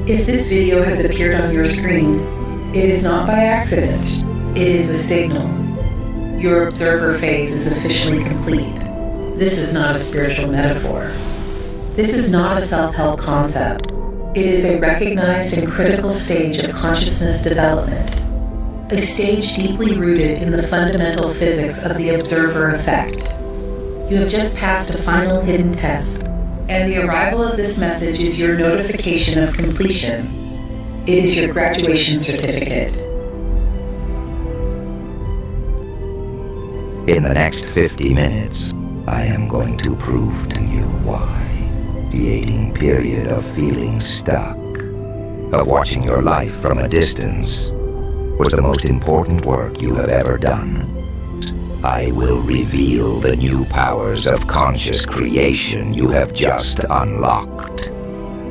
If this video has appeared on your screen, it is not by accident. It is a signal. Your observer phase is officially complete. This is not a spiritual metaphor. This is not a self-help concept. It is a recognized and critical stage of consciousness development, a stage deeply rooted in the fundamental physics of the observer effect. You have just passed a final hidden test, and the arrival of this message is your notification of completion. It is your graduation certificate. In the next 50 minutes, I am going to prove to you why the aging period of feeling stuck, of watching your life from a distance, was the most important work you have ever done. I will reveal the new powers of conscious creation you have just unlocked,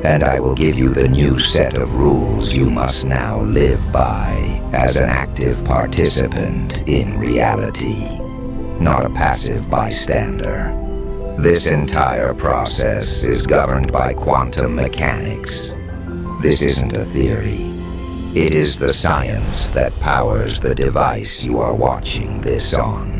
and I will give you the new set of rules you must now live by as an active participant in reality, not a passive bystander. This entire process is governed by quantum mechanics. This isn't a theory. It is the science that powers the device you are watching this on.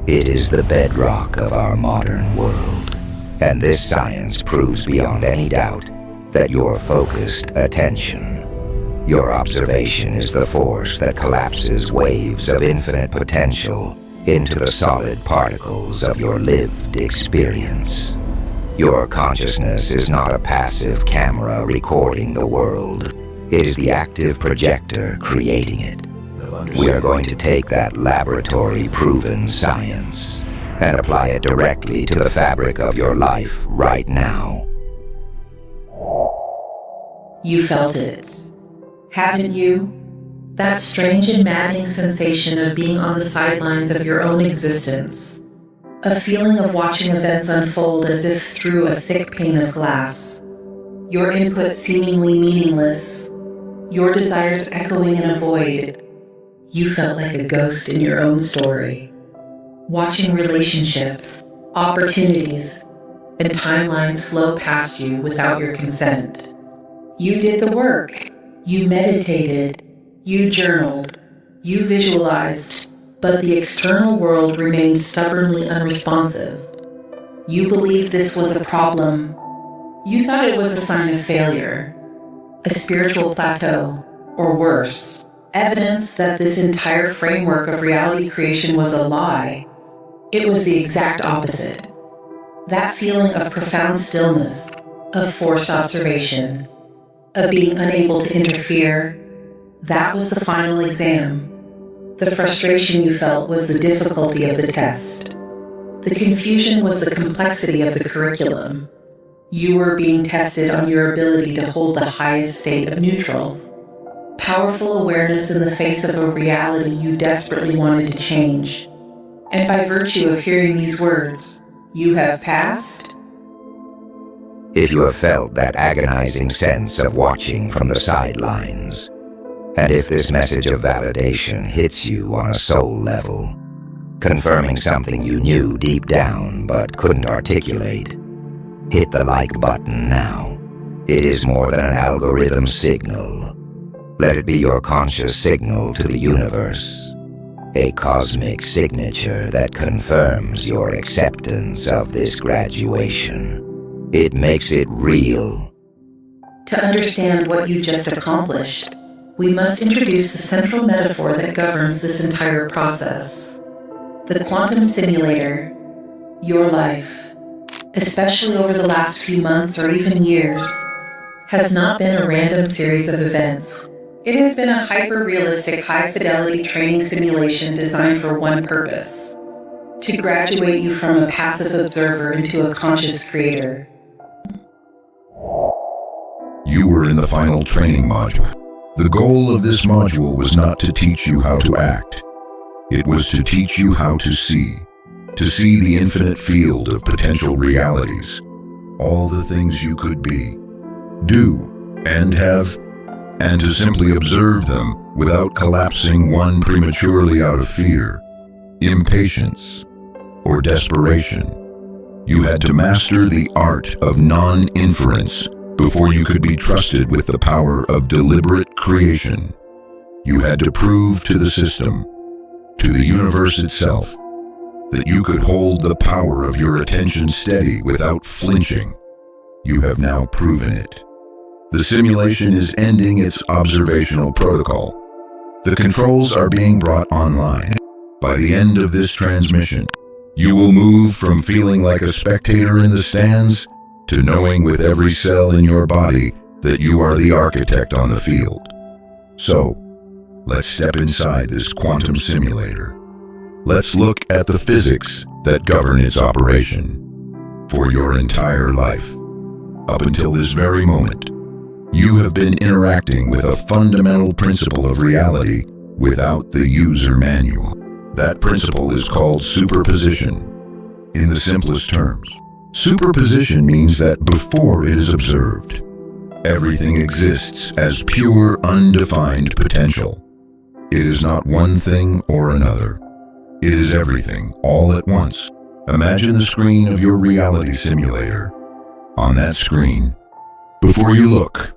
It is the bedrock of our modern world, and this science proves beyond any doubt that your focused attention, your observation is the force that collapses waves of infinite potential into the solid particles of your lived experience. Your consciousness is not a passive camera recording the world. It is the active projector creating it. We are going to take that laboratory-proven science and apply it directly to the fabric of your life right now. You felt it, haven't you? That strange and maddening sensation of being on the sidelines of your own existence. A feeling of watching events unfold as if through a thick pane of glass. Your input seemingly meaningless. Your desires echoing in a void. You felt like a ghost in your own story. Watching relationships, opportunities, and timelines flow past you without your consent. You did the work. You meditated. You journaled, you visualized, but the external world remained stubbornly unresponsive. You believed this was a problem. You thought it was a sign of failure, a spiritual plateau, or worse, evidence that this entire framework of reality creation was a lie. It was the exact opposite. That feeling of profound stillness, of forced observation, of being unable to interfere, that was the final exam. The frustration you felt was the difficulty of the test. The confusion was the complexity of the curriculum. You were being tested on your ability to hold the highest state of neutral. Powerful awareness in the face of a reality you desperately wanted to change. And by virtue of hearing these words, you have passed. If you have felt that agonizing sense of watching from the sidelines, and if this message of validation hits you on a soul level, confirming something you knew deep down but couldn't articulate, hit the like button now. It is more than an algorithm signal. Let it be your conscious signal to the universe, a cosmic signature that confirms your acceptance of this graduation. It makes it real. To understand what you just accomplished, we must introduce the central metaphor that governs this entire process. The quantum simulator, your life, especially over the last few months or even years, has not been a random series of events. It has been a hyper-realistic, high-fidelity training simulation designed for one purpose: to graduate you from a passive observer into a conscious creator. You were in the final training module. The goal of this module was not to teach you how to act. It was to teach you how to see the infinite field of potential realities, all the things you could be, do, and have, and to simply observe them without collapsing one prematurely out of fear, impatience, or desperation. You had to master the art of non-inference Before you could be trusted with the power of deliberate creation, you had to prove to the system, to the universe itself, that you could hold the power of your attention steady without flinching. You have now proven it. The simulation is ending its observational protocol. The controls are being brought online. By the end of this transmission, you will move from feeling like a spectator in the stands to knowing with every cell in your body that you are the architect on the field. So, let's step inside this quantum simulator. Let's look at the physics that govern its operation. For your entire life, up until this very moment, you have been interacting with a fundamental principle of reality without the user manual. That principle is called superposition. In the simplest terms, superposition means that before it is observed, everything exists as pure, undefined potential. It is not one thing or another. It is everything, all at once. Imagine the screen of your reality simulator. On that screen, before you look,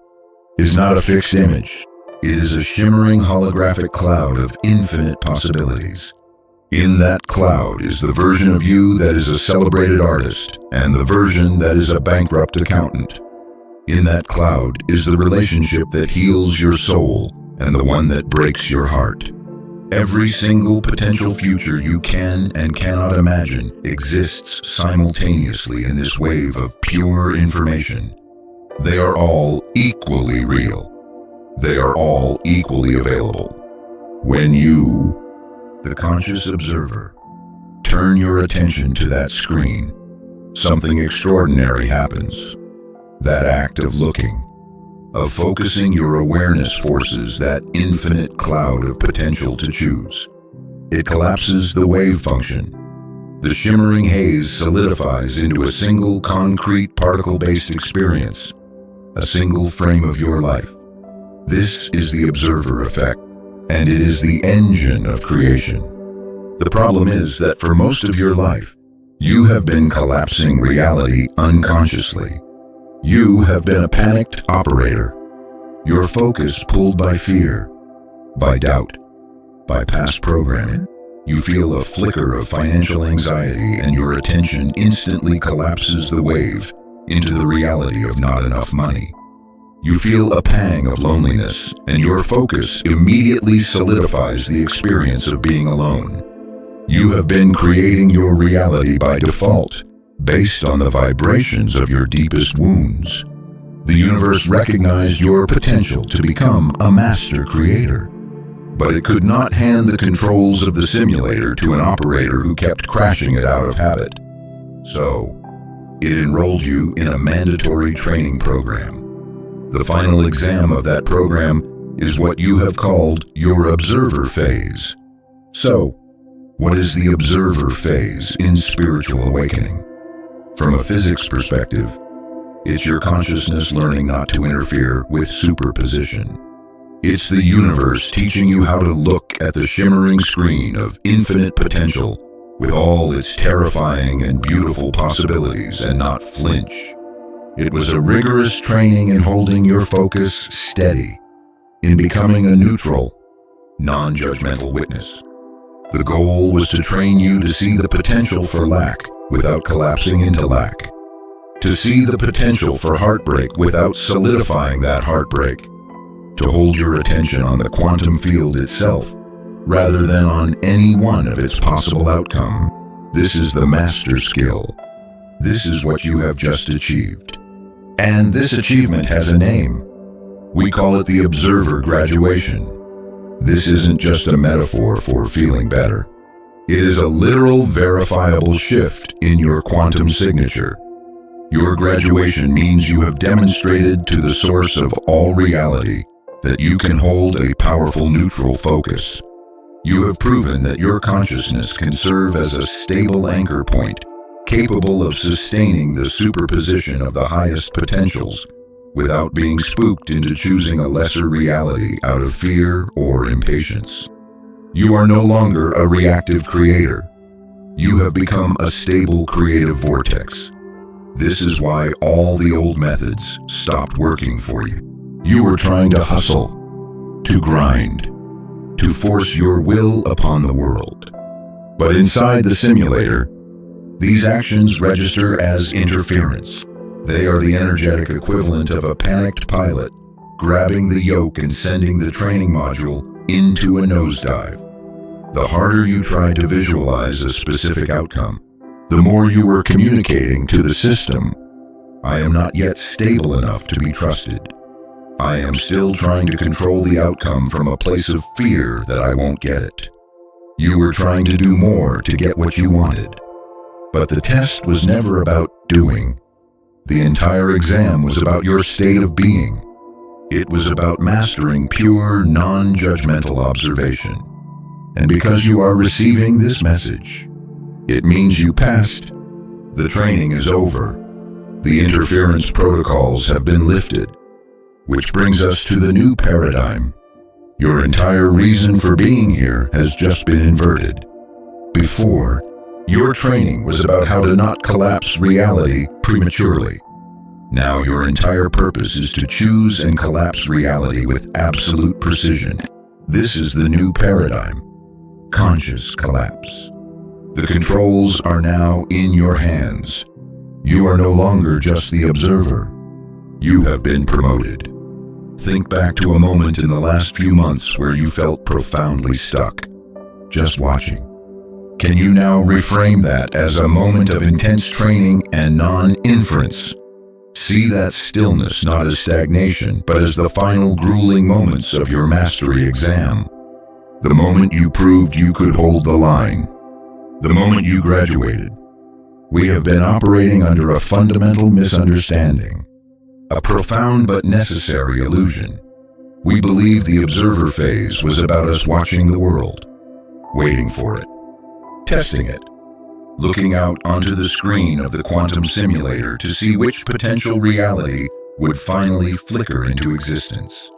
is not a fixed image. It is a shimmering holographic cloud of infinite possibilities. In that cloud is the version of you that is a celebrated artist and the version that is a bankrupt accountant. In that cloud is the relationship that heals your soul and the one that breaks your heart. Every single potential future you can and cannot imagine exists simultaneously in this wave of pure information. They are all equally real. They are all equally available. When you, the conscious observer, turn your attention to that screen, something extraordinary happens. That act of looking, of focusing your awareness forces that infinite cloud of potential to choose. It collapses the wave function. The shimmering haze solidifies into a single concrete particle-based experience, a single frame of your life. This is the observer effect, and it is the engine of creation. The problem is that for most of your life, you have been collapsing reality unconsciously. You have been a panicked operator. Your focus pulled by fear, by doubt, by past programming. You feel a flicker of financial anxiety and your attention instantly collapses the wave into the reality of not enough money. You feel a pang of loneliness and your focus immediately solidifies the experience of being alone. You have been creating your reality by default, based on the vibrations of your deepest wounds. The universe recognized your potential to become a master creator, but it could not hand the controls of the simulator to an operator who kept crashing it out of habit. So, it enrolled you in a mandatory training program. The final exam of that program is what you have called your observer phase. So, what is the observer phase in spiritual awakening? From a physics perspective, it's your consciousness learning not to interfere with superposition. It's the universe teaching you how to look at the shimmering screen of infinite potential with all its terrifying and beautiful possibilities and not flinch. It was a rigorous training in holding your focus steady, in becoming a neutral, non-judgmental witness. The goal was to train you to see the potential for lack without collapsing into lack, to see the potential for heartbreak without solidifying that heartbreak, to hold your attention on the quantum field itself rather than on any one of its possible outcomes. This is the master skill. This is what you have just achieved. And this achievement has a name. We call it the observer graduation. This isn't just a metaphor for feeling better. It is a literal, verifiable shift in your quantum signature. Your graduation means you have demonstrated to the source of all reality that you can hold a powerful neutral focus. You have proven that your consciousness can serve as a stable anchor point, capable of sustaining the superposition of the highest potentials without being spooked into choosing a lesser reality out of fear or impatience. You are no longer a reactive creator. You have become a stable creative vortex. This is why all the old methods stopped working for you. You were trying to hustle, to grind, to force your will upon the world. But inside the simulator, these actions register as interference. They are the energetic equivalent of a panicked pilot grabbing the yoke and sending the training module into a nosedive. The harder you try to visualize a specific outcome, the more you are communicating to the system, I am not yet stable enough to be trusted. I am still trying to control the outcome from a place of fear that I won't get it. You were trying to do more to get what you wanted. But the test was never about doing. The entire exam was about your state of being. It was about mastering pure, non-judgmental observation. And because you are receiving this message, it means you passed. The training is over. The interference protocols have been lifted. Which brings us to the new paradigm. Your entire reason for being here has just been inverted. Before, your training was about how to not collapse reality prematurely. Now your entire purpose is to choose and collapse reality with absolute precision. This is the new paradigm. Conscious collapse. The controls are now in your hands. You are no longer just the observer. You have been promoted. Think back to a moment in the last few months where you felt profoundly stuck, just watching. Can you now reframe that as a moment of intense training and non-inference? See that stillness not as stagnation, but as the final grueling moments of your mastery exam. The moment you proved you could hold the line. The moment you graduated. We have been operating under a fundamental misunderstanding. A profound but necessary illusion. We believe the observer phase was about us watching the world, waiting for it, testing it, looking out onto the screen of the quantum simulator to see which potential reality would finally flicker into existence.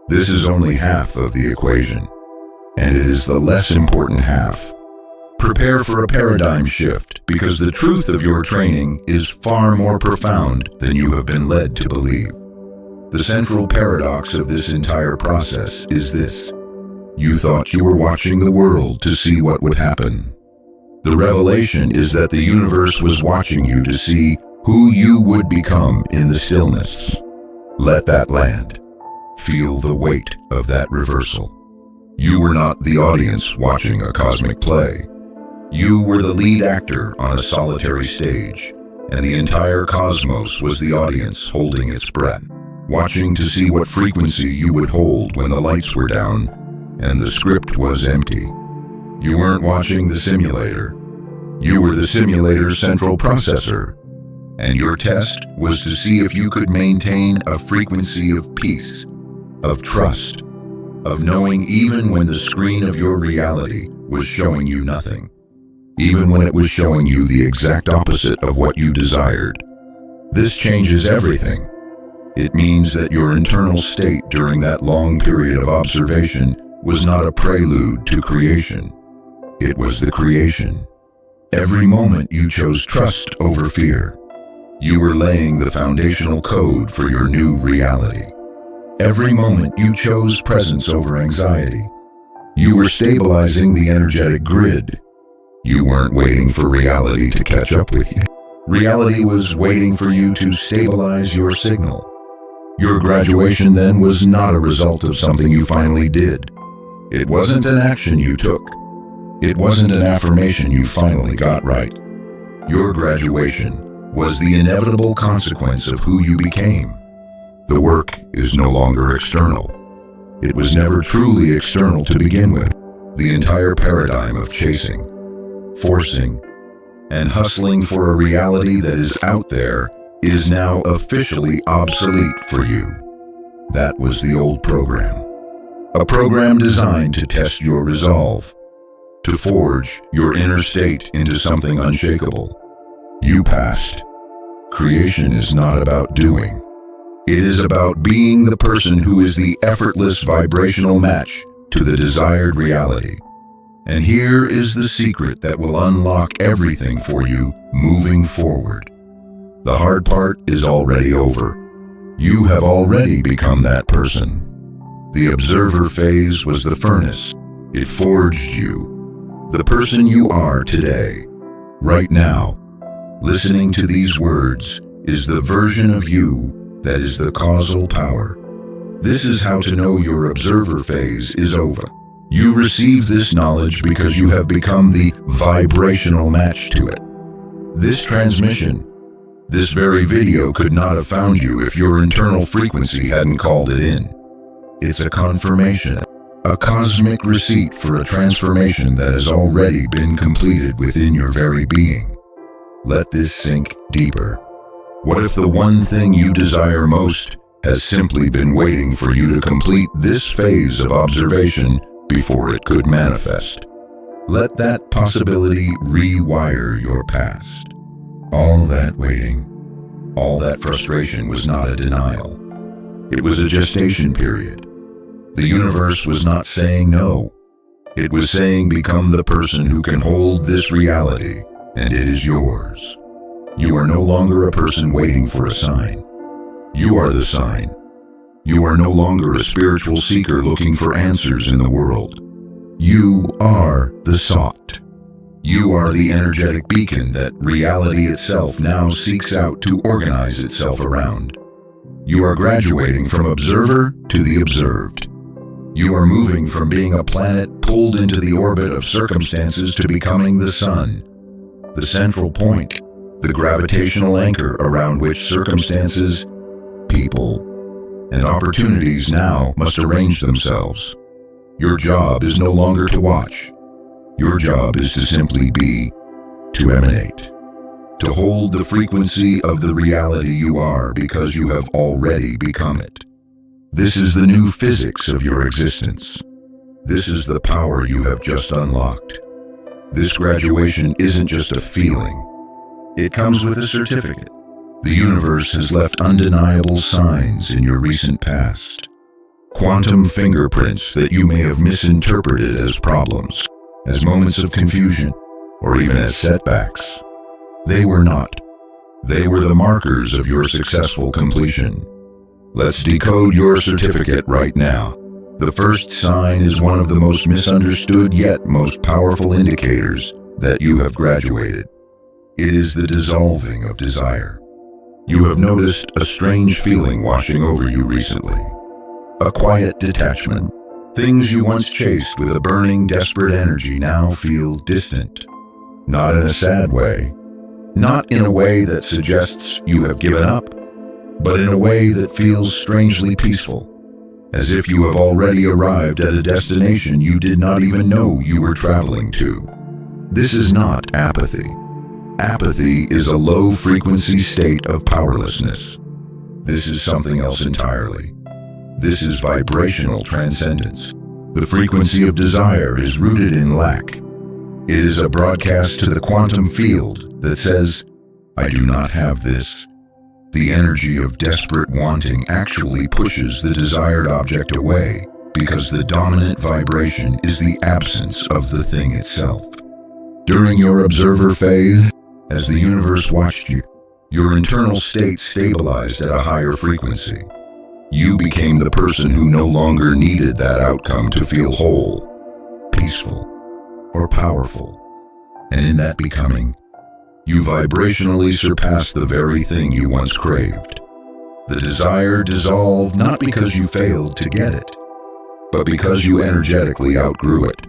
This is only half of the equation, and it is the less important half. Prepare for a paradigm shift, because the truth of your training is far more profound than you have been led to believe. The central paradox of this entire process is this. You thought you were watching the world to see what would happen. The revelation is that the universe was watching you to see who you would become in the stillness. Let that land. Feel the weight of that reversal. You were not the audience watching a cosmic play. You were the lead actor on a solitary stage, and the entire cosmos was the audience holding its breath, watching to see what frequency you would hold when the lights were down and the script was empty. You weren't watching the simulator. You were the simulator's central processor, and your test was to see if you could maintain a frequency of peace, of trust, of knowing even when the screen of your reality was showing you nothing. Even when it was showing you the exact opposite of what you desired. This changes everything. It means that your internal state during that long period of observation was not a prelude to creation. It was the creation. Every moment you chose trust over fear. You were laying the foundational code for your new reality. Every moment you chose presence over anxiety. You were stabilizing the energetic grid. You weren't waiting for reality to catch up with you. Reality was waiting for you to stabilize your signal. Your graduation then was not a result of something you finally did. It wasn't an action you took. It wasn't an affirmation you finally got right. Your graduation was the inevitable consequence of who you became. The work is no longer external. It was never truly external to begin with. The entire paradigm of chasing, forcing, and hustling for a reality that is out there is now officially obsolete for you. That was the old program. A program designed to test your resolve, to forge your inner state into something unshakable. You passed. Creation is not about doing. It is about being the person who is the effortless vibrational match to the desired reality. And here is the secret that will unlock everything for you moving forward. The hard part is already over. You have already become that person. The observer phase was the furnace. It forged you, the person you are today. Right now, listening to these words is the version of you that is the causal power. This is how to know your observer phase is over. You receive this knowledge because you have become the vibrational match to it. This transmission, this very video could not have found you if your internal frequency hadn't called it in. It's a confirmation, a cosmic receipt for a transformation that has already been completed within your very being. Let this sink deeper. What if the one thing you desire most has simply been waiting for you to complete this phase of observation before it could manifest? Let that possibility rewire your past. All that waiting, all that frustration was not a denial. It was a gestation period. The universe was not saying no. It was saying become the person who can hold this reality, and it is yours. You are no longer a person waiting for a sign. You are the sign. You are no longer a spiritual seeker looking for answers in the world. You are the sought. You are the energetic beacon that reality itself now seeks out to organize itself around. You are graduating from observer to the observed. You are moving from being a planet pulled into the orbit of circumstances to becoming the sun, the central point, the gravitational anchor around which circumstances, people, and opportunities now must arrange themselves. Your job is no longer to watch. Your job is to simply be, to emanate, to hold the frequency of the reality you are because you have already become it. This is the new physics of your existence. This is the power you have just unlocked. This graduation isn't just a feeling. It comes with a certificate. The universe has left undeniable signs in your recent past. Quantum fingerprints that you may have misinterpreted as problems, as moments of confusion, or even as setbacks. They were not. They were the markers of your successful completion. Let's decode your certificate right now. The first sign is one of the most misunderstood yet most powerful indicators that you have graduated. It is the dissolving of desire. You have noticed a strange feeling washing over you recently. A quiet detachment. Things you once chased with a burning, desperate energy now feel distant. Not in a sad way. Not in a way that suggests you have given up, but in a way that feels strangely peaceful, as if you have already arrived at a destination you did not even know you were traveling to. This is not apathy. Apathy is a low-frequency state of powerlessness. This is something else entirely. This is vibrational transcendence. The frequency of desire is rooted in lack. It is a broadcast to the quantum field that says, I do not have this. The energy of desperate wanting actually pushes the desired object away because the dominant vibration is the absence of the thing itself. During your observer phase, as the universe watched you, your internal state stabilized at a higher frequency. You became the person who no longer needed that outcome to feel whole, peaceful, or powerful. And in that becoming, you vibrationally surpassed the very thing you once craved. The desire dissolved not because you failed to get it, but because you energetically outgrew it.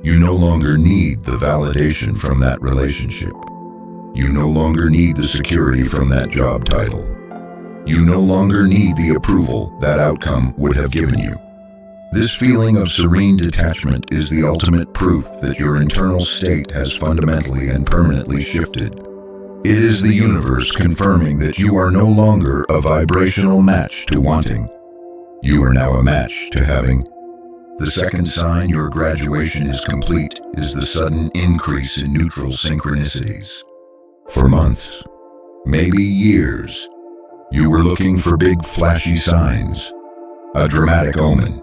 You no longer need the validation from that relationship. You no longer need the security from that job title. You no longer need the approval that outcome would have given you. This feeling of serene detachment is the ultimate proof that your internal state has fundamentally and permanently shifted. It is the universe confirming that you are no longer a vibrational match to wanting. You are now a match to having. The second sign your graduation is complete is the sudden increase in neutral synchronicities. For months, maybe years, you were looking for big flashy signs, a dramatic omen,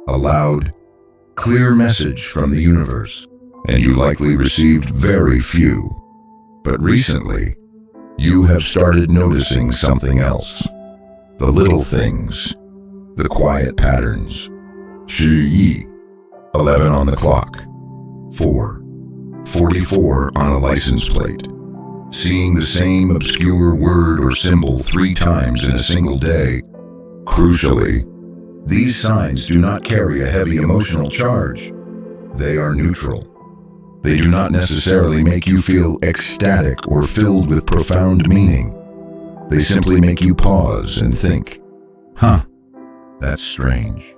a loud, clear message from the universe, and you likely received very few. But recently, You have started noticing something else. The little things, the quiet patterns. 11, 11 on the clock. 44 on a license plate. Seeing the same obscure word or symbol 3 times in a single day. Crucially, these signs do not carry a heavy emotional charge. They are neutral. They do not necessarily make you feel ecstatic or filled with profound meaning. They simply make you pause and think, that's strange.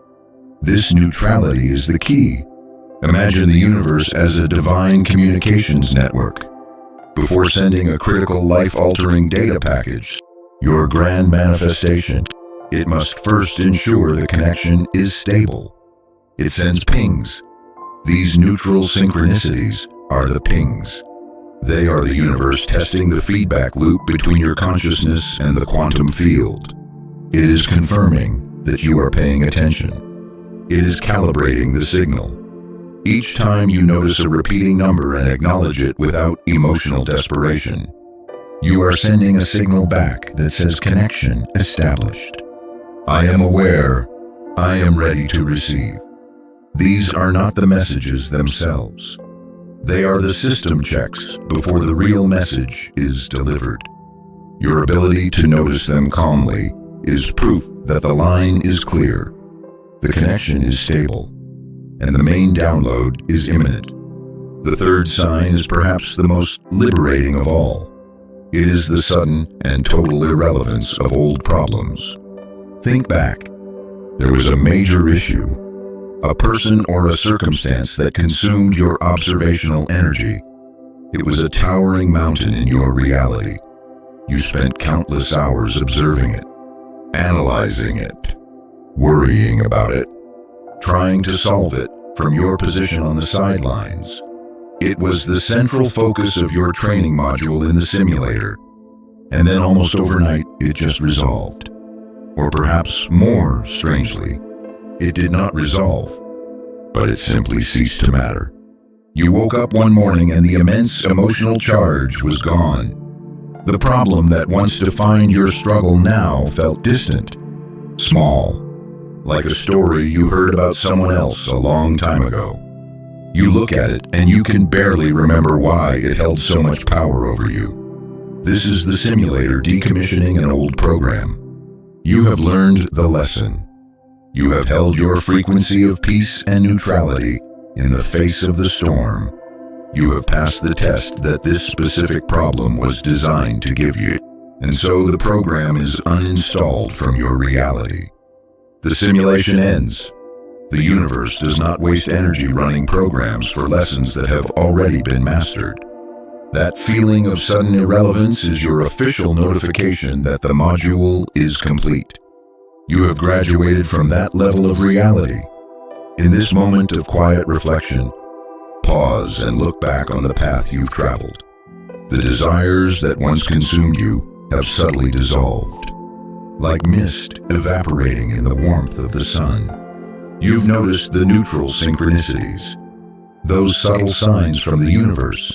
This neutrality is the key. Imagine the universe as a divine communications network. Before sending a critical life-altering data package, your grand manifestation, it must first ensure the connection is stable. It sends pings. These neutral synchronicities are the pings. They are the universe testing the feedback loop between your consciousness and the quantum field. It is confirming that you are paying attention. It is calibrating the signal. Each time you notice a repeating number and acknowledge it without emotional desperation, you are sending a signal back that says connection established. I am aware. I am ready to receive. These are not the messages themselves. They are the system checks before the real message is delivered. Your ability to notice them calmly is proof that the line is clear, the connection is stable, and the main download is imminent. The third sign is perhaps the most liberating of all. It is the sudden and total irrelevance of old problems. Think back. There was a major issue, a person or a circumstance that consumed your observational energy. It was a towering mountain in your reality. You spent countless hours observing it, analyzing it, worrying about it, trying to solve it from your position on the sidelines. It was the central focus of your training module in the simulator. And then almost overnight, it just resolved. Or perhaps more strangely, it did not resolve, but it simply ceased to matter. You woke up one morning and the immense emotional charge was gone. The problem that once defined your struggle now felt distant, small, like a story you heard about someone else a long time ago. You look at it and you can barely remember why it held so much power over you. This is the simulator decommissioning an old program. You have learned the lesson. You have held your frequency of peace and neutrality in the face of the storm. You have passed the test that this specific problem was designed to give you, and so the program is uninstalled from your reality. The simulation ends. The universe does not waste energy running programs for lessons that have already been mastered. That feeling of sudden irrelevance is your official notification that the module is complete. You have graduated from that level of reality. In this moment of quiet reflection, pause and look back on the path you've traveled. The desires that once consumed you have subtly dissolved, like mist evaporating in the warmth of the sun. You've noticed the neutral synchronicities, those subtle signs from the universe,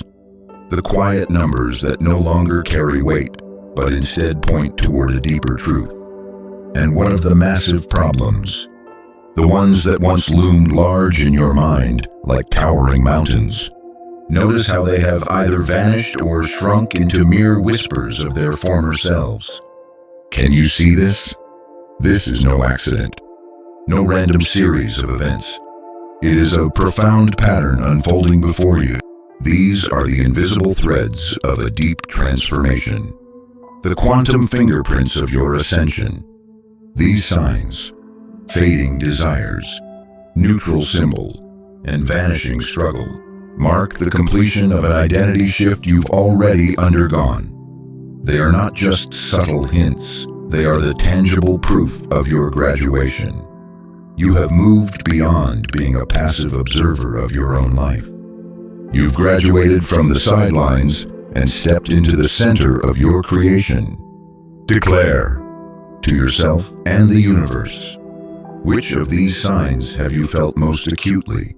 the quiet numbers that no longer carry weight, but instead point toward a deeper truth. And what of the massive problems? The ones that once loomed large in your mind, like towering mountains. Notice how they have either vanished or shrunk into mere whispers of their former selves. Can you see this? This is no accident, no random series of events. It is a profound pattern unfolding before you. These are the invisible threads of a deep transformation, the quantum fingerprints of your ascension. These signs, fading desires, neutral symbol, and vanishing struggle, mark the completion of an identity shift you've already undergone. They are not just subtle hints, they are the tangible proof of your graduation. You have moved beyond being a passive observer of your own life. You've graduated from the sidelines and stepped into the center of your creation. Declare to yourself and the universe, which of these signs have you felt most acutely?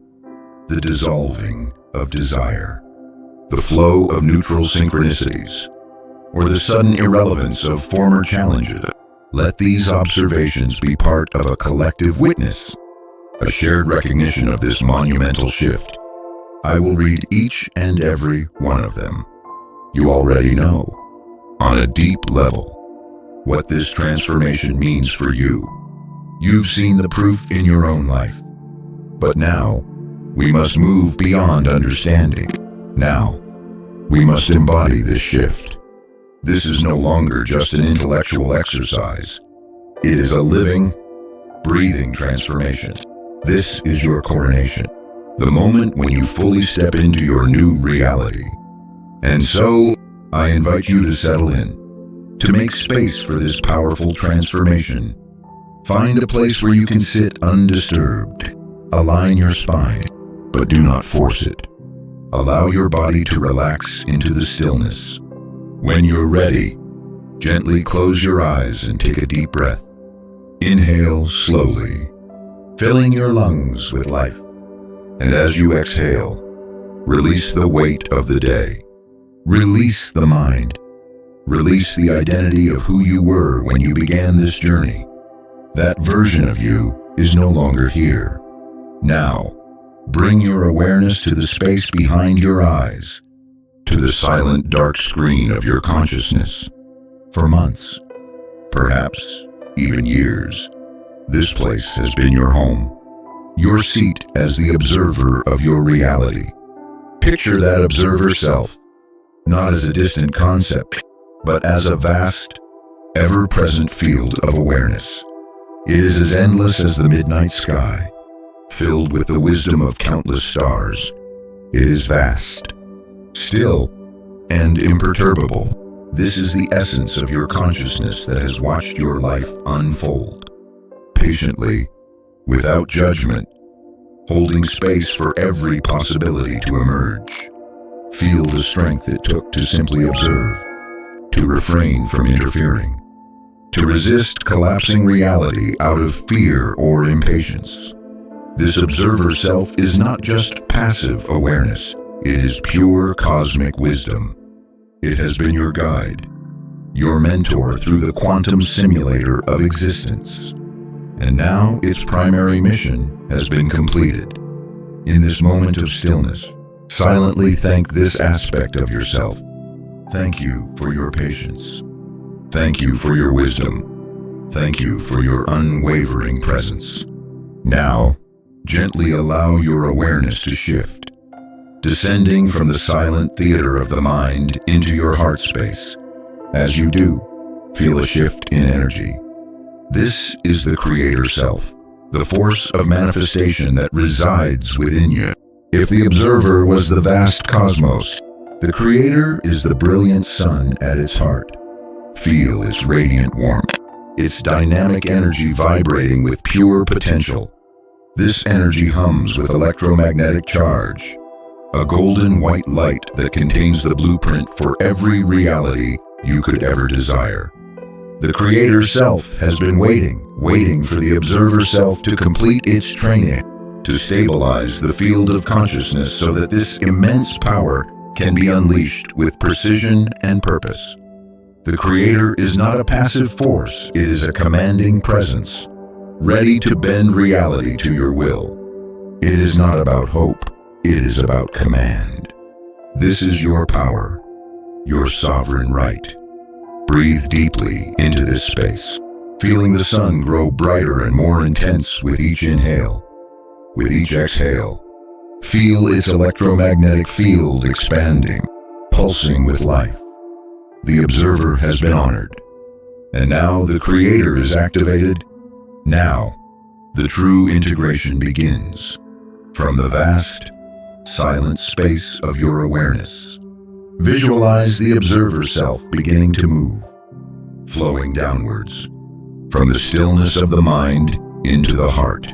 The dissolving of desire, the flow of neutral synchronicities, or the sudden irrelevance of former challenges. Let these observations be part of a collective witness, a shared recognition of this monumental shift. I will read each and every one of them. You already know, on a deep level, what this transformation means for you. You've seen the proof in your own life. But now, we must move beyond understanding. Now, we must embody this shift. This is no longer just an intellectual exercise. It is a living, breathing transformation. This is your coronation, the moment when you fully step into your new reality. And so, I invite you to settle in, to make space for this powerful transformation. Find a place where you can sit undisturbed. Align your spine, but do not force it. Allow your body to relax into the stillness. When you're ready, gently close your eyes and take a deep breath. Inhale slowly, filling your lungs with life. And as you exhale, release the weight of the day. Release the mind. Release the identity of who you were when you began this journey. That version of you is no longer here. Now, bring your awareness to the space behind your eyes, to the silent dark screen of your consciousness. For months, perhaps even years, this place has been your home, your seat as the observer of your reality. Picture that observer self, not as a distant concept, but as a vast, ever-present field of awareness. It is as endless as the midnight sky, filled with the wisdom of countless stars. It is vast, still, and imperturbable. This is the essence of your consciousness that has watched your life unfold. Patiently, without judgment, holding space for every possibility to emerge. Feel the strength it took to simply observe, to refrain from interfering, to resist collapsing reality out of fear or impatience. This observer self is not just passive awareness, it is pure cosmic wisdom. It has been your guide, your mentor through the quantum simulator of existence. And now its primary mission has been completed. In this moment of stillness, silently thank this aspect of yourself. Thank you for your patience. Thank you for your wisdom. Thank you for your unwavering presence. Now, gently allow your awareness to shift, descending from the silent theater of the mind into your heart space. As you do, feel a shift in energy. This is the creator self, the force of manifestation that resides within you. If the observer was the vast cosmos, the creator is the brilliant sun at its heart. Feel its radiant warmth, its dynamic energy vibrating with pure potential. This energy hums with electromagnetic charge, a golden white light that contains the blueprint for every reality you could ever desire. The creator self has been waiting for the observer self to complete its training, to stabilize the field of consciousness so that this immense power can be unleashed with precision and purpose. The creator is not a passive force, it is a commanding presence, ready to bend reality to your will. It is not about hope, it is about command. This is your power, your sovereign right. Breathe deeply into this space, feeling the sun grow brighter and more intense with each inhale. With each exhale, feel its electromagnetic field expanding, pulsing with life. The observer has been honored, and now the creator is activated. Now, the true integration begins. From the vast, silent space of your awareness, visualize the observer self beginning to move, flowing downwards, from the stillness of the mind into the heart.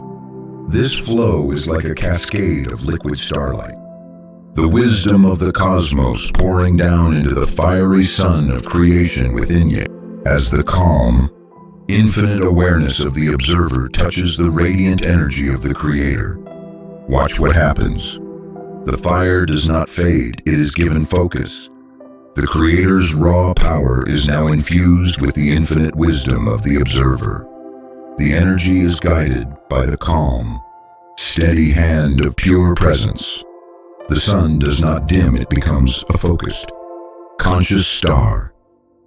This flow is like a cascade of liquid starlight, the wisdom of the cosmos pouring down into the fiery sun of creation within you. As the calm, infinite awareness of the observer touches the radiant energy of the creator, watch what happens. The fire does not fade, it is given focus. The Creator's raw power is now infused with the infinite wisdom of the observer. The energy is guided by the calm, steady hand of pure presence. The sun does not dim, it becomes a focused, conscious star.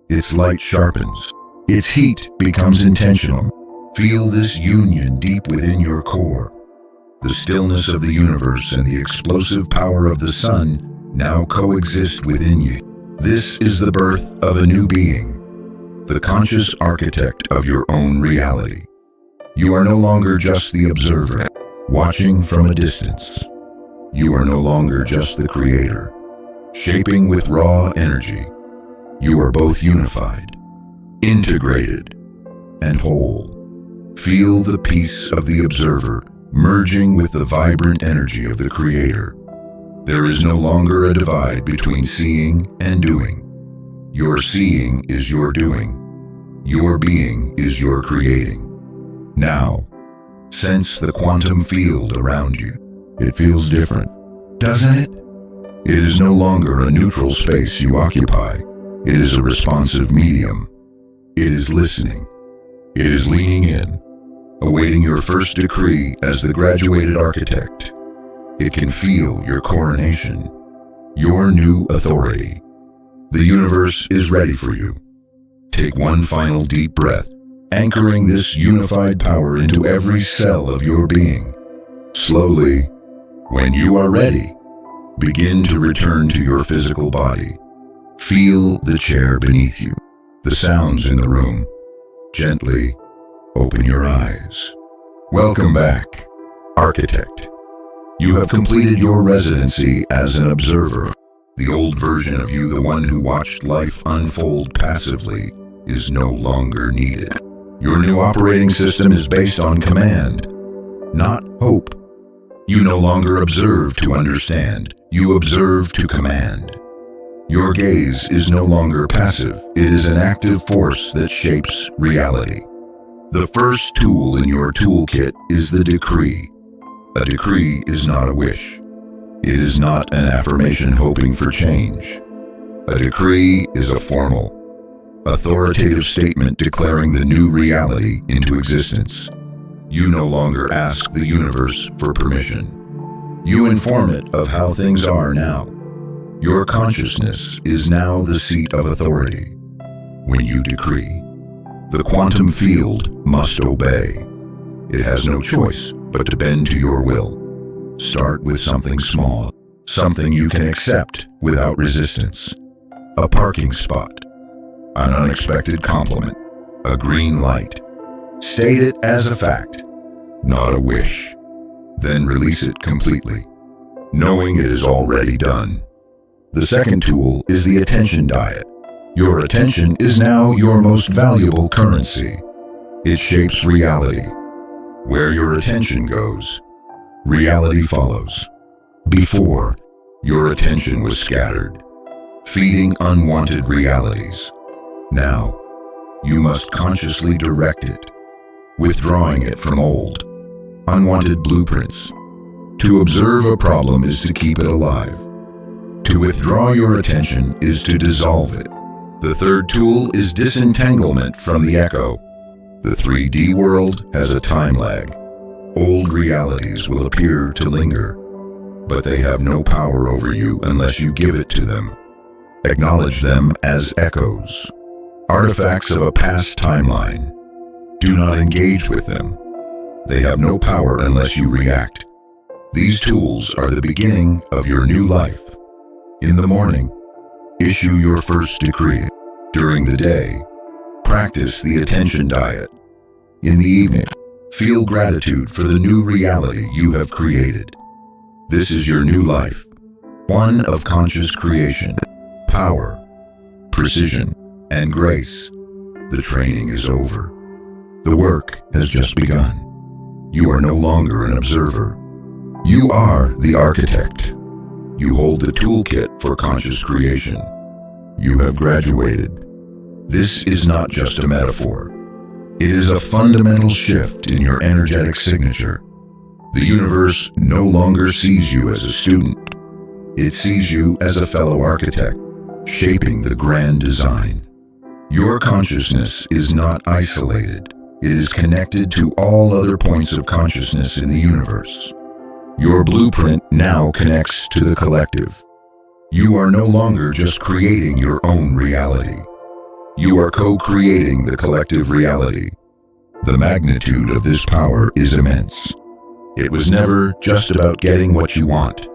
Its light sharpens. Its heat becomes intentional. Feel this union deep within your core. The stillness of the universe and the explosive power of the sun now coexist within you. This is the birth of a new being, the conscious architect of your own reality. You are no longer just the observer, watching from a distance. You are no longer just the creator, shaping with raw energy. You are both unified, integrated, and whole. Feel the peace of the observer merging with the vibrant energy of the creator. There is no longer a divide between seeing and doing. Your seeing is your doing. Your being is your creating. Now, sense the quantum field around you. It feels different, doesn't it? It is no longer a neutral space you occupy. It is a responsive medium. It is listening. It is leaning in, awaiting your first decree as the graduated architect. It can feel your coronation, your new authority. The universe is ready for you. Take one final deep breath, anchoring this unified power into every cell of your being. Slowly, when you are ready, begin to return to your physical body. Feel the chair beneath you, the sounds in the room. Gently open your eyes. Welcome back, architect. You have completed your residency as an observer. The old version of you, the one who watched life unfold passively, is no longer needed. Your new operating system is based on command, not hope. You no longer observe to understand. You observe to command. Your gaze is no longer passive. It is an active force that shapes reality. The first tool in your toolkit is the decree. A decree is not a wish. It is not an affirmation hoping for change. A decree is a formal, authoritative statement declaring the new reality into existence. You no longer ask the universe for permission. You inform it of how things are now. Your consciousness is now the seat of authority. When you decree, the quantum field must obey. It has no choice but to bend to your will. Start with something small, something you can accept without resistance. A parking spot, an unexpected compliment, a green light. State it as a fact, not a wish. Then release it completely, knowing it is already done. The second tool is the attention diet. Your attention is now your most valuable currency. It shapes reality. Where your attention goes, reality follows. Before, your attention was scattered, feeding unwanted realities. Now, you must consciously direct it, withdrawing it from old, unwanted blueprints. To observe a problem is to keep it alive. To withdraw your attention is to dissolve it. The third tool is disentanglement from the echo. The 3D world has a time lag. Old realities will appear to linger, but they have no power over you unless you give it to them. Acknowledge them as echoes, artifacts of a past timeline. Do not engage with them. They have no power unless you react. These tools are the beginning of your new life. In the morning, issue your first decree. During the day, practice the attention diet. In the evening, feel gratitude for the new reality you have created. This is your new life, one of conscious creation, power, precision, and grace. The training is over. The work has just begun. You are no longer an observer. You are the architect. You hold the toolkit for conscious creation. You have graduated. This is not just a metaphor. It is a fundamental shift in your energetic signature. The universe no longer sees you as a student. It sees you as a fellow architect, shaping the grand design. Your consciousness is not isolated. It is connected to all other points of consciousness in the universe. Your blueprint now connects to the collective. You are no longer just creating your own reality. You are co-creating the collective reality. The magnitude of this power is immense. It was never just about getting what you want.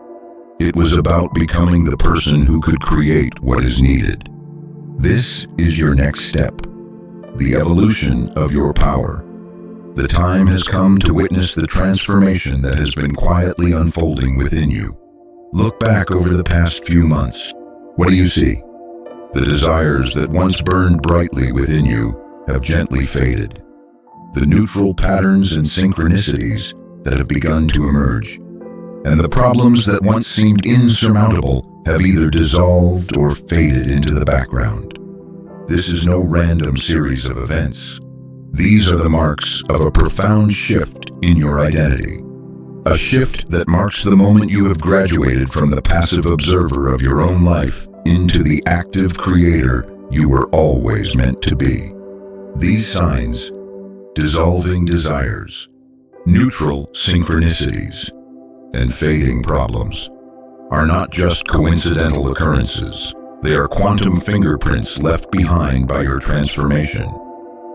It was about becoming the person who could create what is needed. This is your next step, the evolution of your power. The time has come to witness the transformation that has been quietly unfolding within you. Look back over the past few months. What do you see? The desires that once burned brightly within you have gently faded. The neutral patterns and synchronicities that have begun to emerge, and the problems that once seemed insurmountable have either dissolved or faded into the background. This is no random series of events. These are the marks of a profound shift in your identity. A shift that marks the moment you have graduated from the passive observer of your own life into the active creator you were always meant to be. These signs, dissolving desires, neutral synchronicities, and fading problems, are not just coincidental occurrences. They are quantum fingerprints left behind by your transformation.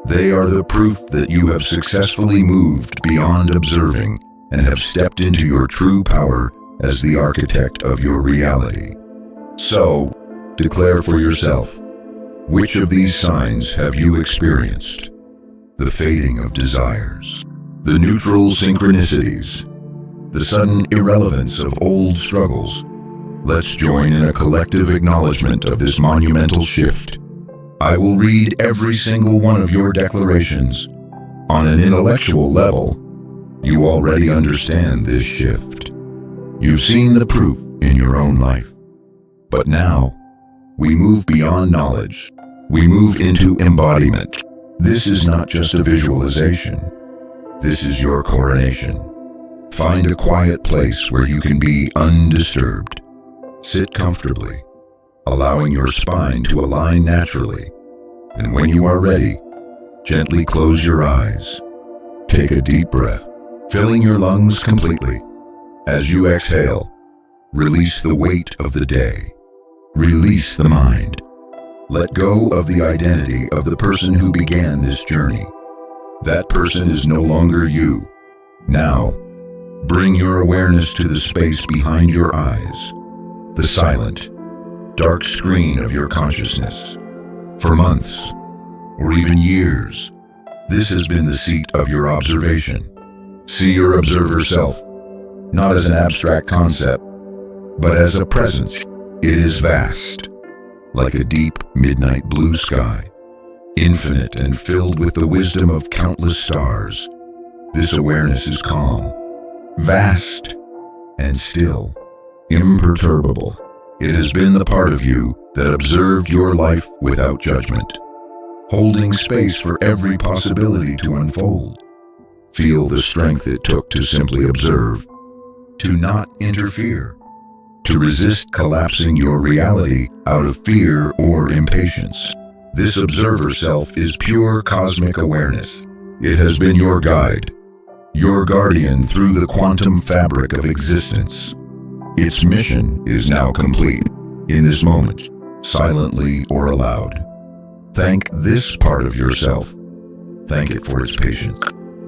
They are the proof that you have successfully moved beyond observing and have stepped into your true power as the architect of your reality. So, declare for yourself, which of these signs have you experienced? The fading of desires, the neutral synchronicities, the sudden irrelevance of old struggles. Let's join in a collective acknowledgement of this monumental shift. I will read every single one of your declarations. On an intellectual level, you already understand this shift. You've seen the proof in your own life. But now, we move beyond knowledge. We move into embodiment. This is not just a visualization. This is your coronation. Find a quiet place where you can be undisturbed. Sit comfortably, allowing your spine to align naturally. And when you are ready, gently close your eyes. Take a deep breath, filling your lungs completely. As you exhale, release the weight of the day. Release the mind. Let go of the identity of the person who began this journey. That person is no longer you. Now, bring your awareness to the space behind your eyes, the silent, dark screen of your consciousness. For months, or even years, this has been the seat of your observation. See your observer self, not as an abstract concept, but as a presence. It is vast, like a deep midnight blue sky, infinite and filled with the wisdom of countless stars. This awareness is calm, vast, and still, imperturbable. It has been the part of you that observed your life without judgment, holding space for every possibility to unfold. Feel the strength it took to simply observe, to not interfere, to resist collapsing your reality out of fear or impatience. This observer self is pure cosmic awareness. It has been your guide, your guardian through the quantum fabric of existence. Its mission is now complete. In this moment, silently or aloud, thank this part of yourself. Thank it for its patience.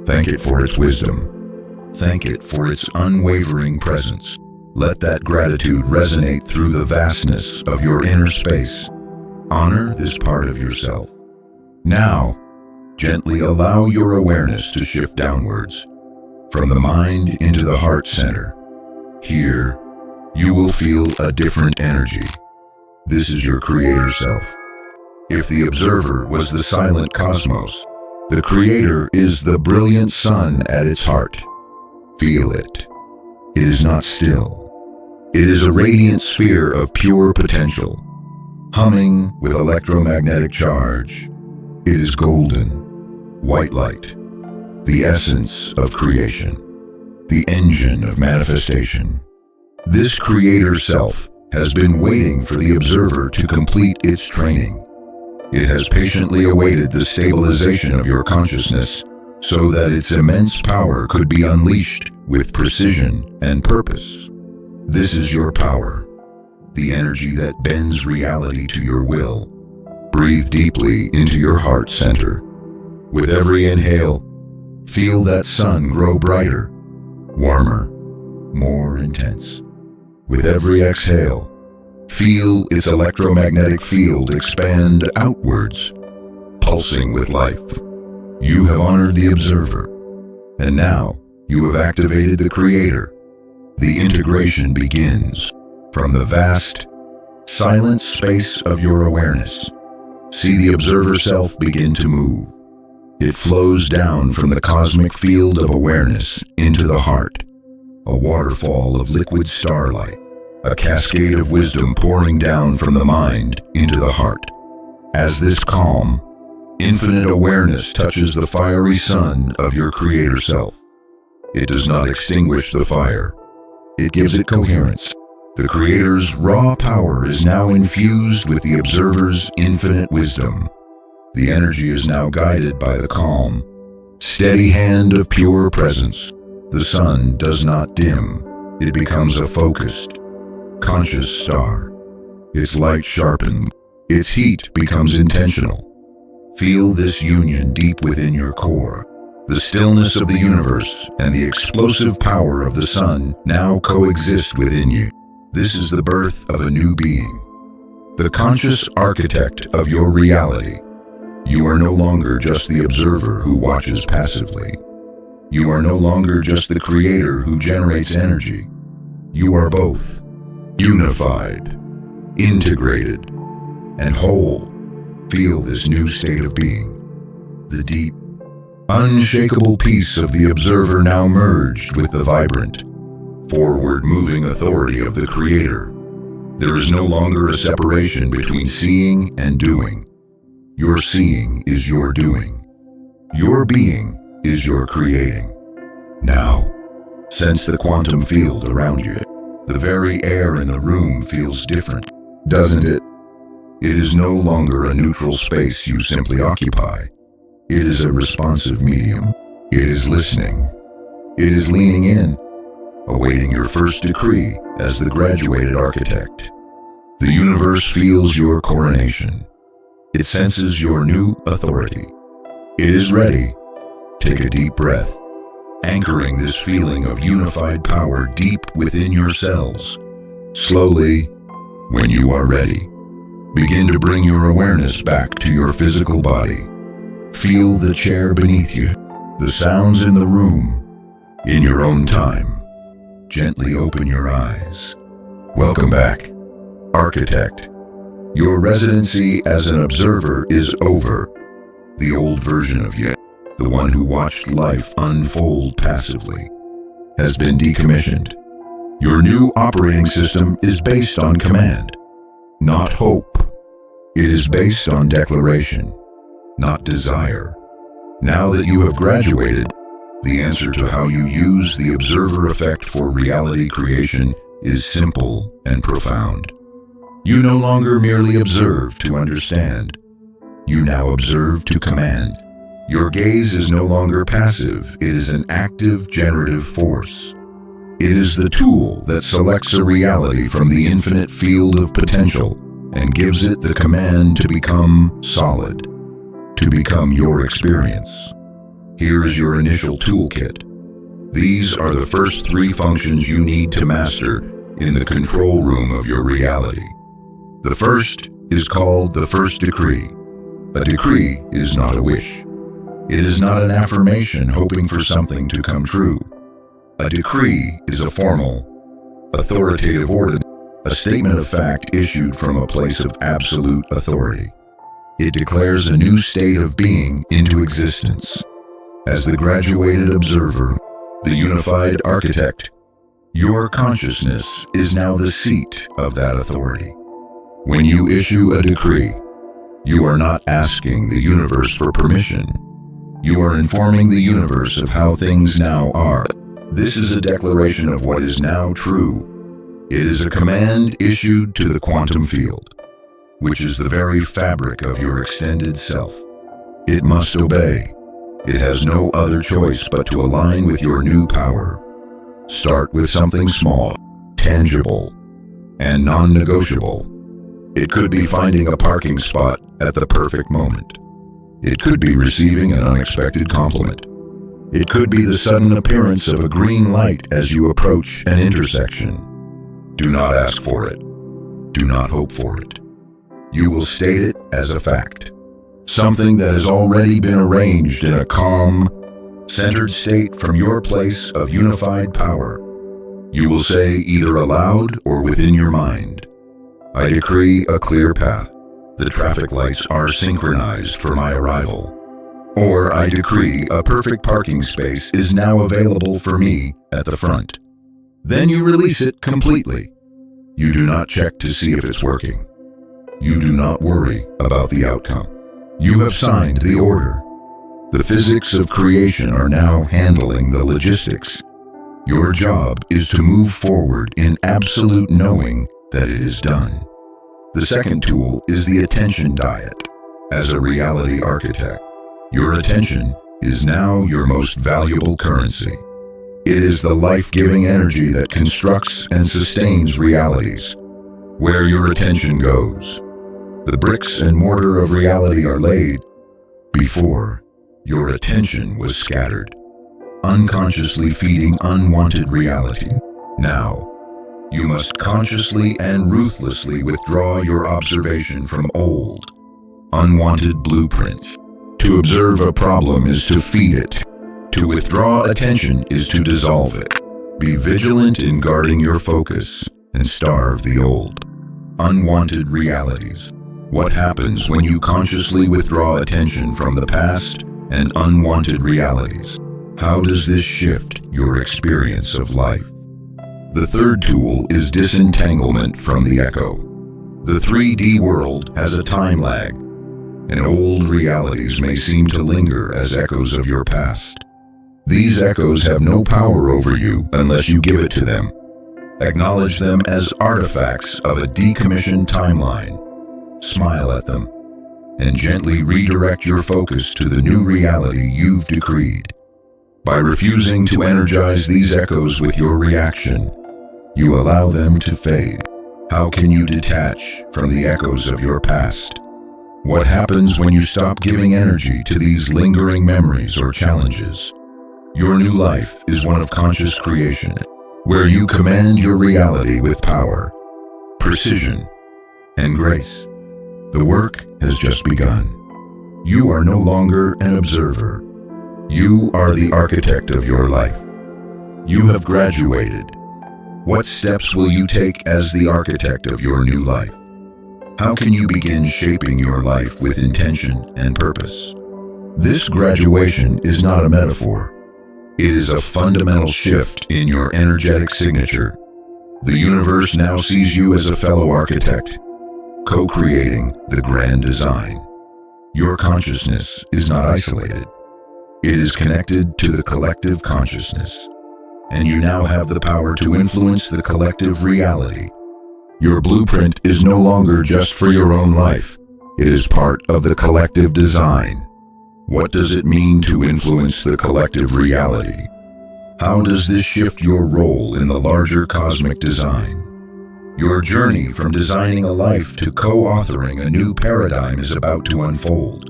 Thank it for its wisdom. Thank it for its unwavering presence. Let that gratitude resonate through the vastness of your inner space. Honor this part of yourself. Now, gently allow your awareness to shift downwards, from the mind into the heart center. Here, you will feel a different energy. This is your creator self. If the observer was the silent cosmos, the creator is the brilliant sun at its heart. Feel it. It is not still. It is a radiant sphere of pure potential, humming with electromagnetic charge. It is golden, white light, the essence of creation, the engine of manifestation. This creator self has been waiting for the observer to complete its training. It has patiently awaited the stabilization of your consciousness so that its immense power could be unleashed with precision and purpose. This is your power, the energy that bends reality to your will. Breathe deeply into your heart center. With every inhale, feel that sun grow brighter, warmer, more intense. With every exhale, feel its electromagnetic field expand outwards, pulsing with life. You have honored the observer, and now you have activated the creator. The integration begins from the vast, silent space of your awareness. See the observer self begin to move. It flows down from the cosmic field of awareness into the heart, a waterfall of liquid starlight, a cascade of wisdom pouring down from the mind into the heart. As this calm, infinite awareness touches the fiery sun of your creator self, it does not extinguish the fire. It gives it coherence. The creator's raw power is now infused with the observer's infinite wisdom. The energy is now guided by the calm, steady hand of pure presence. The sun does not dim. It becomes a focused, conscious star. Its light sharpens. Its heat becomes intentional. Feel this union deep within your core. The stillness of the universe and the explosive power of the sun now coexist within you. This is the birth of a new being, the conscious architect of your reality. You are no longer just the observer who watches passively. You are no longer just the creator who generates energy. You are both, unified, integrated, and whole. Feel this new state of being. The deep, unshakable peace of the observer now merged with the vibrant, forward-moving authority of the creator. There is no longer a separation between seeing and doing. Your seeing is your doing. Your being is your creating. Now, sense the quantum field around you. The very air in the room feels different, doesn't it? It is no longer a neutral space you simply occupy. It is a responsive medium. It is listening. It is leaning in, awaiting your first decree as the graduated architect. The universe feels your coronation. It senses your new authority. It is ready. Take a deep breath, anchoring this feeling of unified power deep within your cells. Slowly, when you are ready, begin to bring your awareness back to your physical body. Feel the chair beneath you, the sounds in the room. In your own time, gently open your eyes. Welcome back, architect. Your residency as an observer is over. The old version of you, the one who watched life unfold passively, has been decommissioned. Your new operating system is based on command, not hope. It is based on declaration, not desire. Now that you have graduated, the answer to how you use the observer effect for reality creation is simple and profound. You no longer merely observe to understand. You now observe to command. Your gaze is no longer passive. It is an active, generative force. It is the tool that selects a reality from the infinite field of potential and gives it the command to become solid, to become your experience. Here is your initial toolkit. These are the first 3 functions you need to master in the control room of your reality. The first is called the first decree. A decree is not a wish. It is not an affirmation hoping for something to come true. A decree is a formal, authoritative order, a statement of fact issued from a place of absolute authority. It declares a new state of being into existence. As the graduated observer, the unified architect, your consciousness is now the seat of that authority. When you issue a decree, you are not asking the universe for permission. You are informing the universe of how things now are. This is a declaration of what is now true. It is a command issued to the quantum field, which is the very fabric of your extended self. It must obey. It has no other choice but to align with your new power. Start with something small, tangible, and non-negotiable. It could be finding a parking spot at the perfect moment. It could be receiving an unexpected compliment. It could be the sudden appearance of a green light as you approach an intersection. Do not ask for it. Do not hope for it. You will state it as a fact. Something that has already been arranged in a calm, centered state from your place of unified power. You will say either aloud or within your mind, I decree a clear path. The traffic lights are synchronized for my arrival. Or I decree a perfect parking space is now available for me at the front. Then you release it completely. You do not check to see if it's working. You do not worry about the outcome. You have signed the order. The physics of creation are now handling the logistics. Your job is to move forward in absolute knowing that it is done. The second tool is the attention diet. As a reality architect, your attention is now your most valuable currency. It is the life-giving energy that constructs and sustains realities. Where your attention goes, the bricks and mortar of reality are laid. Before, your attention was scattered, unconsciously feeding unwanted reality. Now, you must consciously and ruthlessly withdraw your observation from old, unwanted blueprints. To observe a problem is to feed it. To withdraw attention is to dissolve it. Be vigilant in guarding your focus and starve the old, unwanted realities. What happens when you consciously withdraw attention from the past and unwanted realities? How does this shift your experience of life? The third tool is disentanglement from the echo. The 3D world has a time lag, and old realities may seem to linger as echoes of your past. These echoes have no power over you unless you give it to them. Acknowledge them as artifacts of a decommissioned timeline. Smile at them, and gently redirect your focus to the new reality you've decreed. By refusing to energize these echoes with your reaction, you allow them to fade. How can you detach from the echoes of your past? What happens when you stop giving energy to these lingering memories or challenges? Your new life is one of conscious creation, where you command your reality with power, precision, and grace. The work has just begun. You are no longer an observer. You are the architect of your life. You have graduated. What steps will you take as the architect of your new life? How can you begin shaping your life with intention and purpose? This graduation is not a metaphor. It is a fundamental shift in your energetic signature. The universe now sees you as a fellow architect, co-creating the grand design. Your consciousness is not isolated. It is connected to the collective consciousness, and you now have the power to influence the collective reality. Your blueprint is no longer just for your own life. It is part of the collective design. What does it mean to influence the collective reality? How does this shift your role in the larger cosmic design? Your journey from designing a life to co-authoring a new paradigm is about to unfold.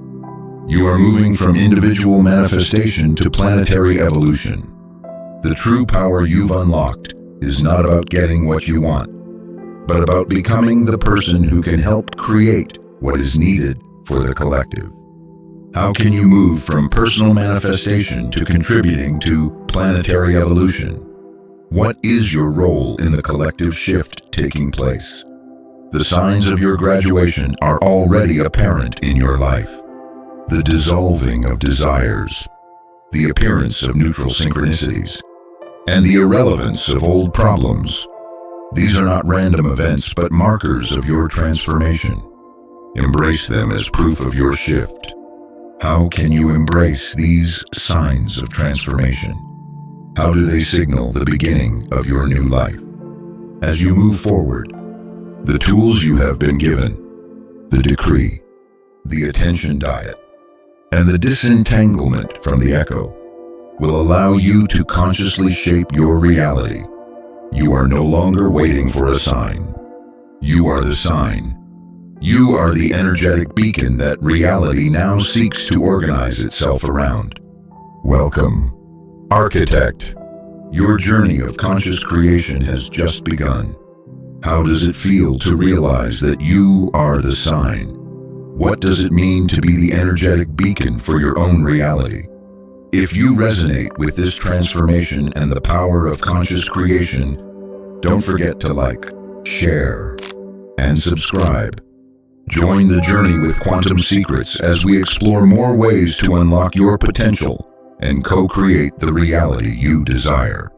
You are moving from individual manifestation to planetary evolution. The true power you've unlocked is not about getting what you want, but about becoming the person who can help create what is needed for the collective. How can you move from personal manifestation to contributing to planetary evolution? What is your role in the collective shift taking place? The signs of your graduation are already apparent in your life. The dissolving of desires, the appearance of neutral synchronicities, and the irrelevance of old problems. These are not random events, but markers of your transformation. Embrace them as proof of your shift. How can you embrace these signs of transformation? How do they signal the beginning of your new life? As you move forward, the tools you have been given, the decree, the attention diet, and the disentanglement from the echo will allow you to consciously shape your reality. You are no longer waiting for a sign. You are the sign. You are the energetic beacon that reality now seeks to organize itself around. Welcome, Architect. Your journey of conscious creation has just begun. How does it feel to realize that you are the sign? What does it mean to be the energetic beacon for your own reality? If you resonate with this transformation and the power of conscious creation, don't forget to like, share, and subscribe. Join the journey with Quantum Secrets as we explore more ways to unlock your potential and co-create the reality you desire.